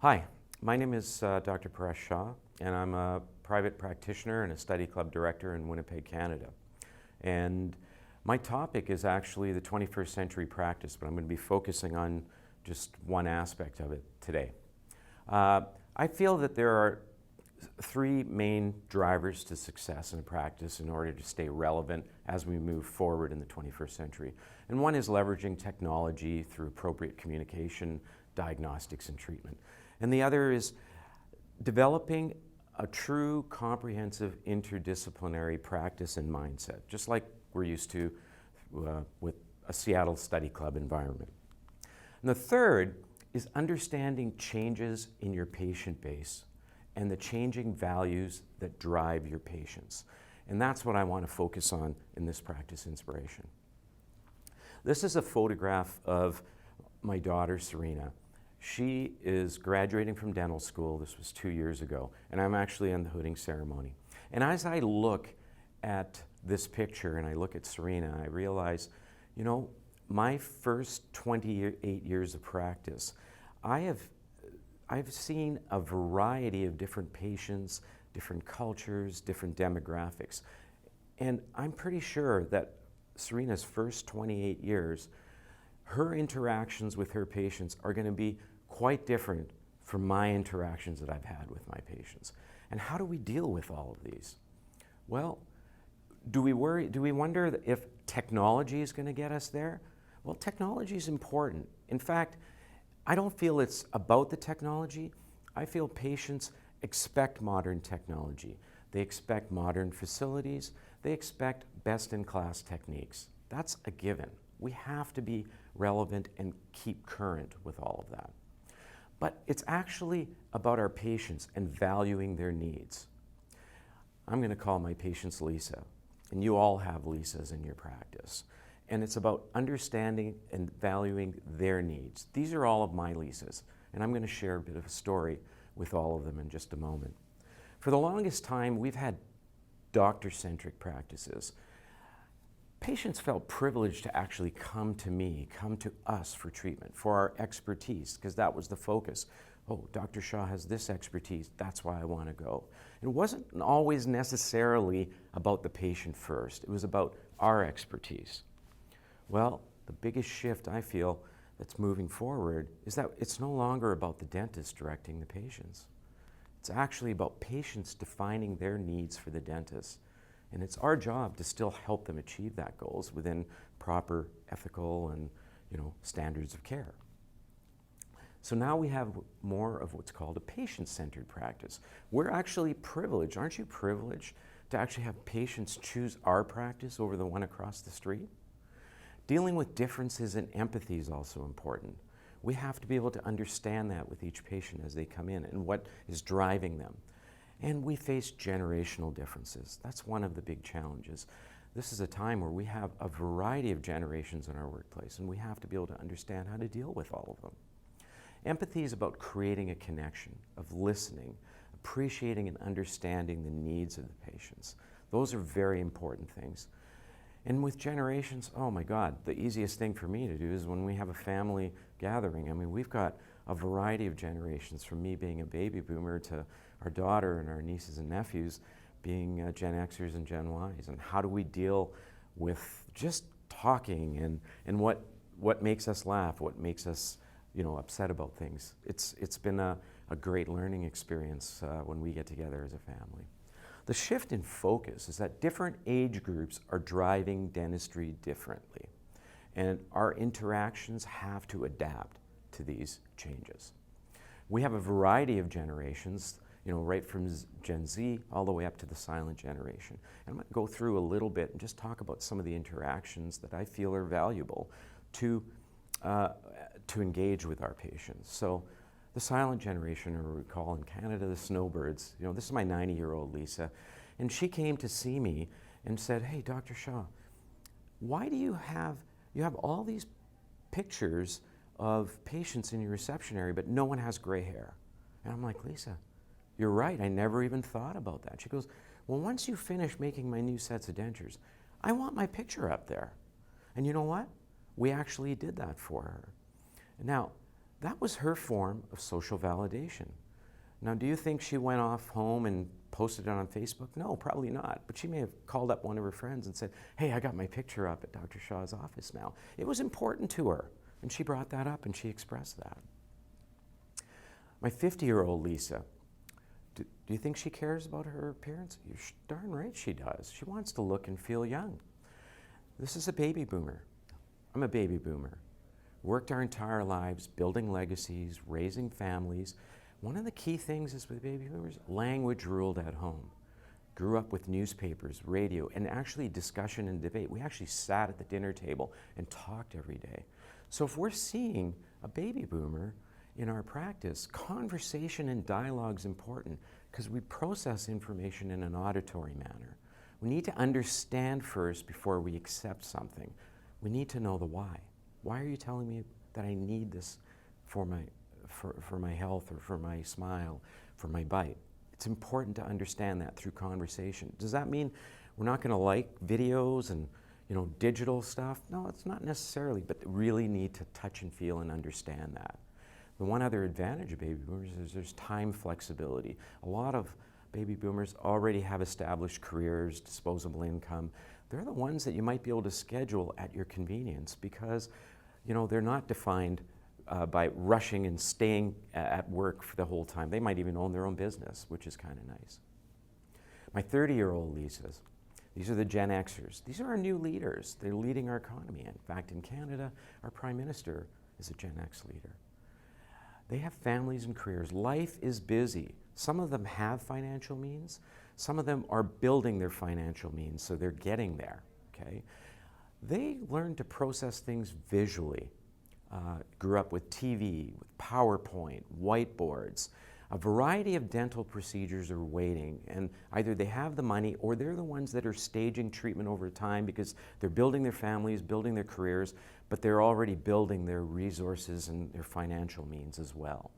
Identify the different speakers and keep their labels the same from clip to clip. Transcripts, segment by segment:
Speaker 1: Hi, my name is Dr. Paresh Shah, and I'm a private practitioner and a study club director in Winnipeg, Canada. And my topic is actually the 21st century practice, but I'm going to be focusing on just one aspect of it today. I feel that there are three main drivers to success in a practice in order to stay relevant as we move forward in the 21st century. And one is leveraging technology through appropriate communication, diagnostics, and treatment. And the other is developing a true, comprehensive, interdisciplinary practice and mindset, just like we're used to with a Seattle Study Club environment. And the third is understanding changes in your patient base and the changing values that drive your patients. And that's what I want to focus on in this practice inspiration. This is a photograph of my daughter, Serena. She is graduating from dental school. This was 2 years ago, and I'm actually in the hooding ceremony. And as I look at this picture and I look at Serena, I realize, you know, my first 28 years of practice, I've seen a variety of different patients, different cultures, different demographics. And I'm pretty sure that Serena's first 28 years, her interactions with her patients are going to be quite different from my interactions that I've had with my patients. And how do we deal with all of these? Well, do we wonder if technology is going to get us there? Well, technology is important. In fact, I don't feel it's about the technology. I feel patients expect modern technology. They expect modern facilities. They expect best-in-class techniques. That's a given. We have to be relevant and keep current with all of that. But it's actually about our patients and valuing their needs. I'm going to call my patients Lisa, and you all have Lisas in your practice. And it's about understanding and valuing their needs. These are all of my Lisas, and I'm going to share a bit of a story with all of them in just a moment. For the longest time, we've had doctor-centric practices. Patients felt privileged to actually come to me, come to us for treatment, for our expertise, because that was the focus. Oh, Dr. Shah has this expertise, that's why I want to go. It wasn't always necessarily about the patient first. It was about our expertise. Well, the biggest shift I feel that's moving forward is that it's no longer about the dentist directing the patients. It's actually about patients defining their needs for the dentist. And it's our job to still help them achieve that goals within proper ethical and, standards of care. So now we have more of what's called a patient-centered practice. We're actually privileged. Aren't you privileged to actually have patients choose our practice over the one across the street? Dealing with differences in empathy is also important. We have to be able to understand that with each patient as they come in and what is driving them. And we face generational differences. That's one of the big challenges. This is a time where we have a variety of generations in our workplace, and we have to be able to understand how to deal with all of them. Empathy is about creating a connection, of listening, appreciating and understanding the needs of the patients. Those are very important things. And with generations, oh my God, the easiest thing for me to do is when we have a family gathering. I mean, we've got a variety of generations, from me being a baby boomer to our daughter and our nieces and nephews being Gen Xers and Gen Ys. And how do we deal with just talking and what makes us laugh, what makes us upset about things. It's been a great learning experience when we get together as a family. The shift in focus is that different age groups are driving dentistry differently, and our interactions have to adapt to these changes. We have a variety of generations, right from Gen Z all the way up to the silent generation. And I'm going to go through a little bit and just talk about some of the interactions that I feel are valuable to engage with our patients. So the silent generation, or we call in Canada the snowbirds, this is my 90-year-old Lisa, and she came to see me and said, "Hey, Dr. Shah, why do you have all these pictures of patients in your reception area, but no one has gray hair?" And I'm like, "Lisa, you're right, I never even thought about that." She goes, "Well, once you finish making my new sets of dentures, I want my picture up there." And you know what? We actually did that for her. Now, That was her form of social validation. Now, do you think she went off home and posted it on Facebook? No, probably not. But she may have called up one of her friends and said, hey, I got my picture up at Dr. Shah's office now. It was important to her, and she brought that up and she expressed that. My 50-year-old Lisa, do you think she cares about her appearance? You're darn right she does. She wants to look and feel young. This is a baby boomer. I'm a baby boomer. Worked our entire lives building legacies, raising families. One of the key things is with baby boomers, language ruled at home. Grew up with newspapers, radio, and actually discussion and debate. We actually sat at the dinner table and talked every day. So if we're seeing a baby boomer in our practice, conversation and dialogue is important because we process information in an auditory manner. We need to understand first before we accept something. We need to know the why. Why are you telling me that I need this for my health or for my smile, for my bite? It's important to understand that through conversation. Does that mean we're not going to like videos and digital stuff? No, it's not necessarily, but really need to touch and feel and understand that. The one other advantage of baby boomers is there's time flexibility. A lot of baby boomers already have established careers, disposable income. They're the ones that you might be able to schedule at your convenience because they're not defined by rushing and staying at work for the whole time. They might even own their own business, which is kind of nice. My 30-year-old Lisas, these are the Gen Xers. These are our new leaders. They're leading our economy. In fact, in Canada, our Prime Minister is a Gen X leader. They have families and careers. Life is busy. Some of them have financial means. Some of them are building their financial means, so they're getting there, okay? They learn to process things visually. Grew up with TV, with PowerPoint, whiteboards. A variety of dental procedures are waiting, and either they have the money or they're the ones that are staging treatment over time because they're building their families, building their careers, but they're already building their resources and their financial means as well.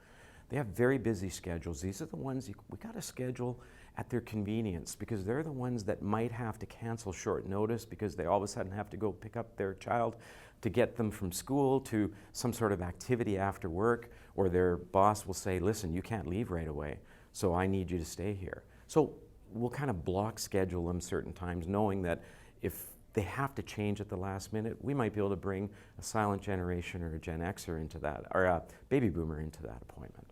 Speaker 1: They have very busy schedules. These are the ones we got to schedule at their convenience because they're the ones that might have to cancel short notice because they all of a sudden have to go pick up their child to get them from school to some sort of activity after work, or their boss will say, listen, you can't leave right away, so I need you to stay here. So we'll kind of block schedule them certain times, knowing that if they have to change at the last minute, we might be able to bring a silent generation or a Gen Xer into that, or a baby boomer into that appointment.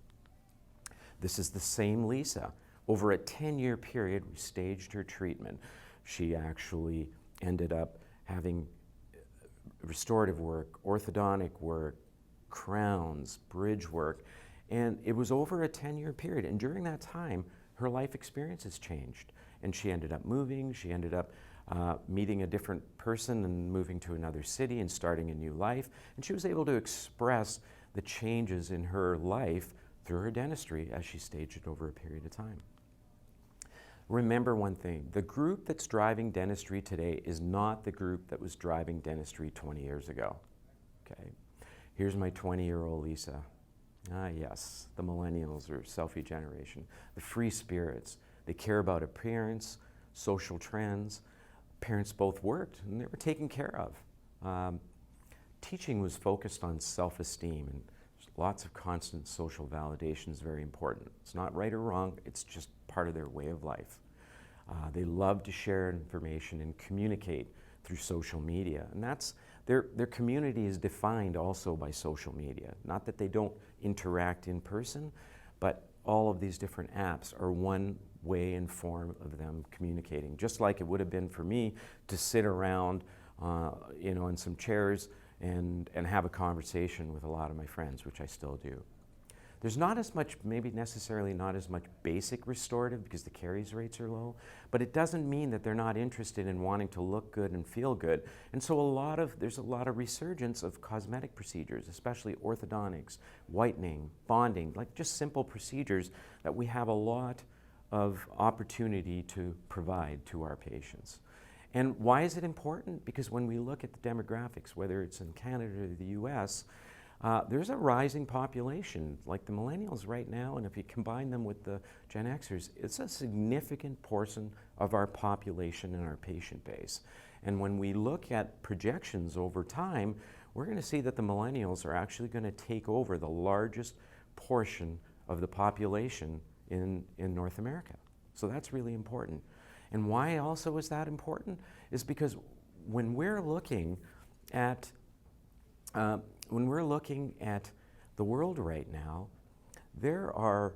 Speaker 1: This is the same Lisa. Over a 10-year period, we staged her treatment. She actually ended up having restorative work, orthodontic work, crowns, bridge work, and it was over a 10-year period. And during that time, her life experiences changed, and she ended up moving. She ended up meeting a different person and moving to another city and starting a new life. And she was able to express the changes in her life through her dentistry as she staged it over a period of time. Remember one thing, the group that's driving dentistry today is not the group that was driving dentistry 20 years ago, okay? Here's my 20-year-old Lisa. Ah, yes, the Millennials or selfie-generation, the free spirits. They care about appearance, social trends. Parents both worked and they were taken care of. Teaching was focused on self-esteem, and lots of constant social validation is very important. It's not right or wrong, it's just part of their way of life. They love to share information and communicate through social media, and that's their community is defined also by social media. Not that they don't interact in person, but all of these different apps are one way and form of them communicating, just like it would have been for me to sit around in some chairs and have a conversation with a lot of my friends, which I still do. There's not as much, maybe necessarily not as much basic restorative because the caries rates are low, but it doesn't mean that they're not interested in wanting to look good and feel good. And so there's a lot of resurgence of cosmetic procedures, especially orthodontics, whitening, bonding, like just simple procedures that we have a lot of opportunity to provide to our patients. And why is it important? Because when we look at the demographics, whether it's in Canada or the US, There's a rising population, like the Millennials right now, and if you combine them with the Gen Xers, it's a significant portion of our population and our patient base. And when we look at projections over time, we're going to see that the Millennials are actually going to take over the largest portion of the population in North America. So that's really important. And why also is that important? Is because when we're looking at the world right now, there are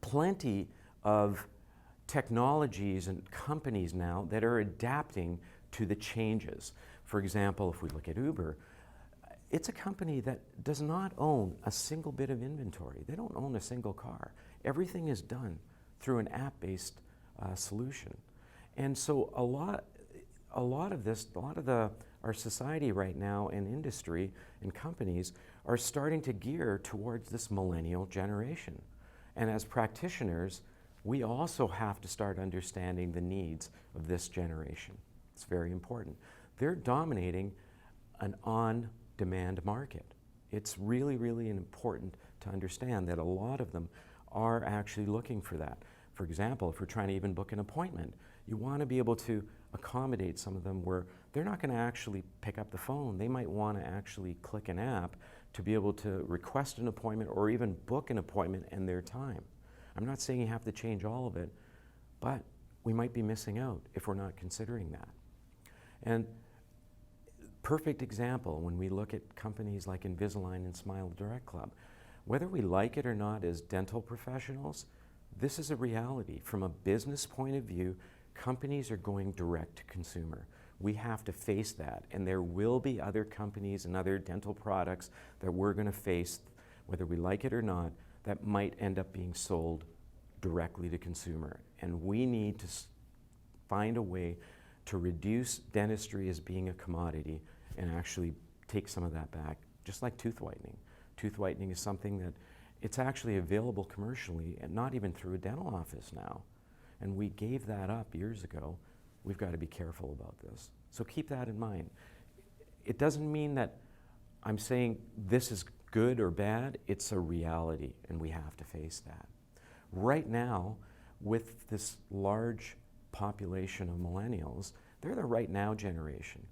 Speaker 1: plenty of technologies and companies now that are adapting to the changes. For example, if we look at Uber, it's a company that does not own a single bit of inventory. They don't own a single car. Everything is done through an app-based solution. And so a lot of our society right now and industry and companies are starting to gear towards this millennial generation. And as practitioners, we also have to start understanding the needs of this generation. It's very important. They're dominating an on-demand market. It's really, really important to understand that a lot of them are actually looking for that. For example, if we're trying to even book an appointment, you want to be able to accommodate some of them where they're not going to actually pick up the phone. They might want to actually click an app to be able to request an appointment or even book an appointment in their time. I'm not saying you have to change all of it, but we might be missing out if we're not considering that. And perfect example when we look at companies like Invisalign and Smile Direct Club. Whether we like it or not as dental professionals, this is a reality. From a business point of view, companies are going direct to consumer. We have to face that, and there will be other companies and other dental products that we're going to face, whether we like it or not, that might end up being sold directly to consumer. And we need to find a way to reduce dentistry as being a commodity and actually take some of that back, just like tooth whitening. Tooth whitening is something that it's actually available commercially and not even through a dental office now. And we gave that up years ago. We've got to be careful about this. So keep that in mind. It doesn't mean that I'm saying this is good or bad. It's a reality, and we have to face that. Right now, with this large population of millennials, they're the right now generation.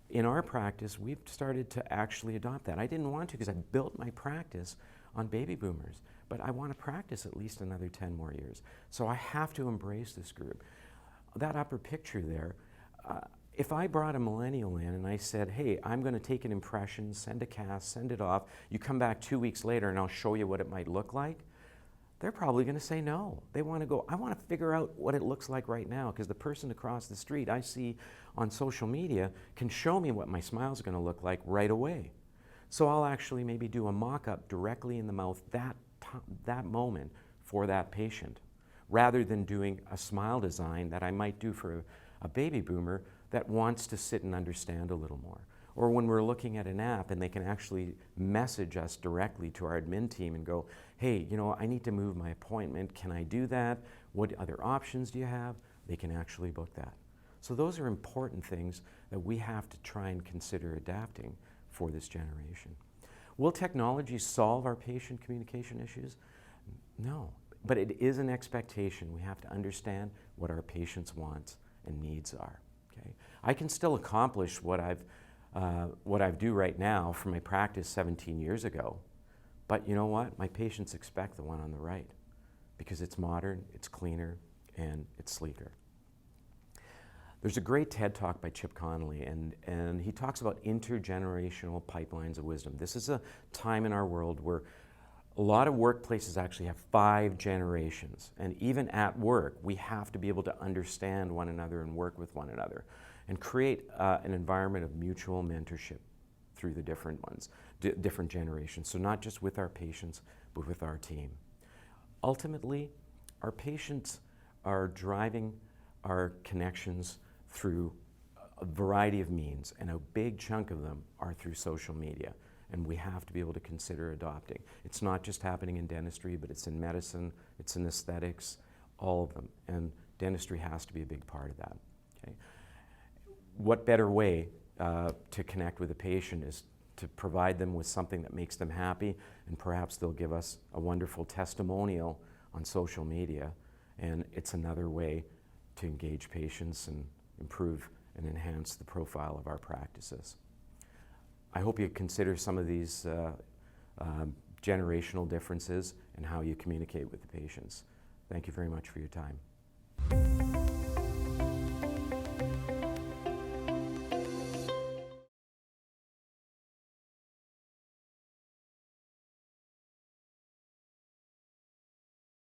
Speaker 1: In our practice, we've started to actually adopt that. I didn't want to because I built my practice on baby boomers, but I want to practice at least another 10 more years. So I have to embrace this group. That upper picture there, if I brought a millennial in and I said, hey, I'm going to take an impression, send a cast, send it off, you come back 2 weeks later and I'll show you what it might look like, they're probably going to say no. They want to go, I want to figure out what it looks like right now, because the person across the street I see on social media can show me what my smile is going to look like right away. So I'll actually maybe do a mock-up directly in the mouth that moment for that patient, rather than doing a smile design that I might do for a baby boomer that wants to sit and understand a little more. Or when we're looking at an app and they can actually message us directly to our admin team and go, hey, you know, I need to move my appointment. Can I do that? What other options do you have? They can actually book that. So those are important things that we have to try and consider adapting for this generation. Will technology solve our patient communication issues? No, but it is an expectation. We have to understand what our patients' wants and needs are. Okay? I can still accomplish what I do right now from my practice 17 years ago, but you know what? My patients expect the one on the right because it's modern, it's cleaner, and it's sleeker. There's a great TED Talk by Chip Conley, and he talks about intergenerational pipelines of wisdom. This is a time in our world where a lot of workplaces actually have 5 generations, and even at work, we have to be able to understand one another and work with one another and create an environment of mutual mentorship through the different ones, different generations. So not just with our patients, but with our team. Ultimately, our patients are driving our connections through a variety of means, and a big chunk of them are through social media, and we have to be able to consider adopting. It's not just happening in dentistry, but it's in medicine, it's in aesthetics, all of them, and dentistry has to be a big part of that. Okay? What better way to connect with a patient is to provide them with something that makes them happy, and perhaps they'll give us a wonderful testimonial on social media, and it's another way to engage patients and improve and enhance the profile of our practices. I hope you consider some of these generational differences and how you communicate with the patients. Thank you very much for your time.